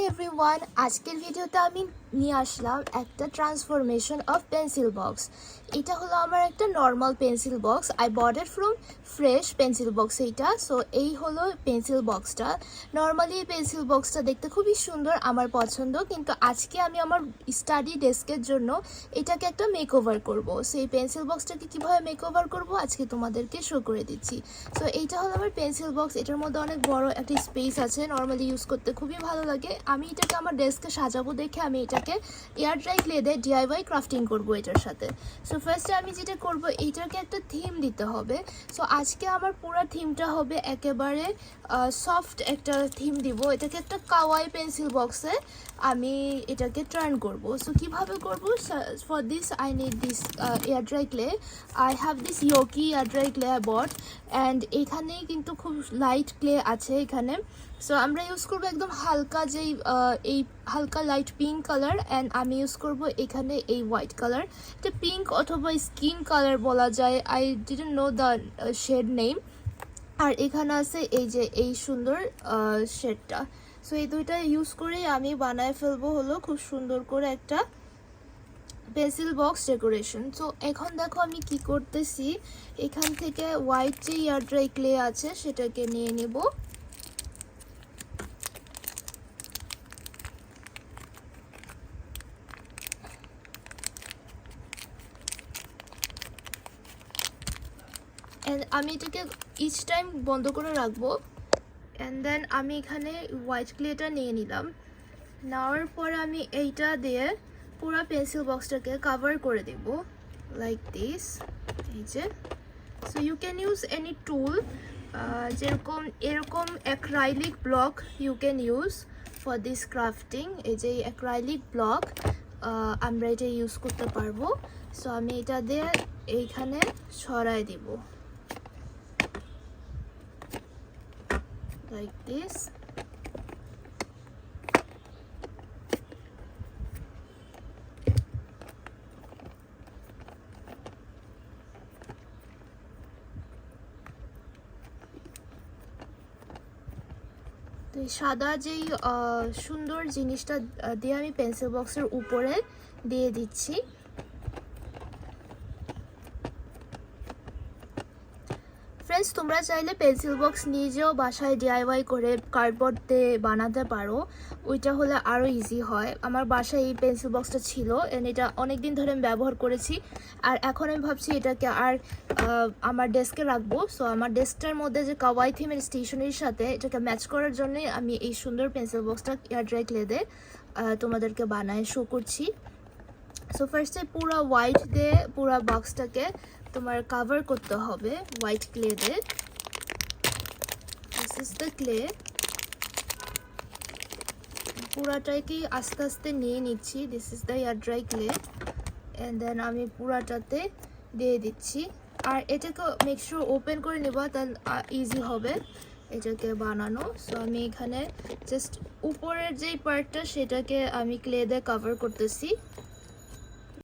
Everyone, আজকের ভিডিওতে আমি নিয়ে আসলাম একটা ট্রান্সফরমেশন অফ পেন্সিল বক্স। এটা হলো আমার একটা normal pencil box. I bought it from fresh pencil box. এইটা এই হলো পেন্সিল বক্সটা। নর্মালি এই পেন্সিল বক্সটা দেখতে খুবই সুন্দর, আমার পছন্দ, কিন্তু আজকে আমি আমার স্টাডি ডেস্কের জন্য এটাকে একটা মেকওভার করব। সো এই পেন্সিল বক্সটাকে কীভাবে মেকওভার করব আজকে তোমাদেরকে শো করে দিচ্ছি। সো এইটা হলো আমার পেন্সিল বক্স। এটার মধ্যে অনেক বড় একটা স্পেস আছে, নর্মালি ইউজ করতে খুবই ভালো লাগে। আমি এটাকে আমার ডেস্কে সাজাবো দেখে আমি এটাকে এয়ার ড্রাই ক্লে দিয়ে ডিআইওয়াই ক্রাফটিং করব এটার সাথে। সো ফার্স্টে আমি যেটা করব, এইটাকে একটা থিম দিতে হবে। সো আজকে আমার পুরো থিমটা হবে একেবারে সফট একটা থিম দিব। এটাকে একটা কাওয়াই পেন্সিল বক্সে আমি এটাকে টার্ন করব। সো কীভাবে করব? For this I need this air dry clay. I have this Yoki air dry clay I bought, and এখানেই কিন্তু খুব লাইট ক্লে আছে এখানে। সো আমরা ইউজ করবো একদম হালকা যেই এই হালকা লাইট পিঙ্ক কালার, অ্যান্ড আমি ইউজ করব এখানে এই হোয়াইট কালার। এটা পিঙ্ক অথবা স্কিন কালার বলা যায়, I didn't know the shade name. আর এখানে আছে এই যে এই সুন্দর শেডটা। সো এই দুইটা ইউজ করেই আমি বানায় ফেলবো হলো খুব সুন্দর করে একটা পেন্সিল বক্স ডেকোরেশন। সো এখন দেখো আমি কি করতেছি, এখান থেকে হোয়াইট যে এয়ার ড্রাই ক্লে আছে সেটাকে নিয়ে নেব। আমি এটাকে ইচ টাইম বন্ধ করে রাখবো, অ্যান্ড দেন আমি এখানে হোয়াইট ক্লেটা নিয়ে নিলাম। নেওয়ার পরে আমি এইটা দিয়ে পুরো পেন্সিল বক্সটাকে কভার করে দেব লাইক দিস। এই যে, so you can use any tool, যেরকম এরকম acrylic block you can use for this crafting. এই যে অ্যাক্রাইলিক ব্লক আমরা এটা ইউজ করতে পারবো। সো আমি এটা দিয়ে এইখানে ছড়াই দিব like this. তো এই সাদা যেই সুন্দর জিনিসটা দিয়ে আমি পেন্সিল বক্সের উপরে দিয়ে দিচ্ছি। ফ্রেন্ডস, তোমরা চাইলে পেন্সিল বক্স নিজেও বাসায় ডিআইওয়াই করে কার্ডবোর্ড দিয়ে বানাতে পারো, ওইটা হলে আরও ইজি হয়। আমার বাসায় এই পেন্সিল বক্সটা ছিল, এন্ড এটা অনেক দিন ধরে আমি ব্যবহার করেছি, আর এখন আমি ভাবছি এটাকে আর আমার ডেস্কে রাখবো। সো আমার ডেস্কটার মধ্যে যে কাওয়াই থিমের স্টেশনারির সাথে এটাকে ম্যাচ করার জন্যই আমি এই সুন্দর পেন্সিল বক্সটা এয়ার ড্রাই ক্লে দিয়ে তোমাদেরকে বানায় শো করছি। সো ফার্স্টে পুরো হোয়াইট দিয়ে পুরো বক্সটাকে তোমার কভার করতে হবে হোয়াইট ক্লে দিয়ে। This is the clay. পুরাটাকে আস্তে আস্তে নিয়ে নিচ্ছি। This is the air dry clay, and then আমি পুরাটাতে দিয়ে দিচ্ছি। আর এটাকে মেক শিওর ওপেন করে নেব, তাহলে ইজি হবে এটাকে বানানো। সো আমি এখানে জাস্ট উপরের যেই পার্টটা সেটাকে আমি ক্লে দিয়ে কভার করতেছি।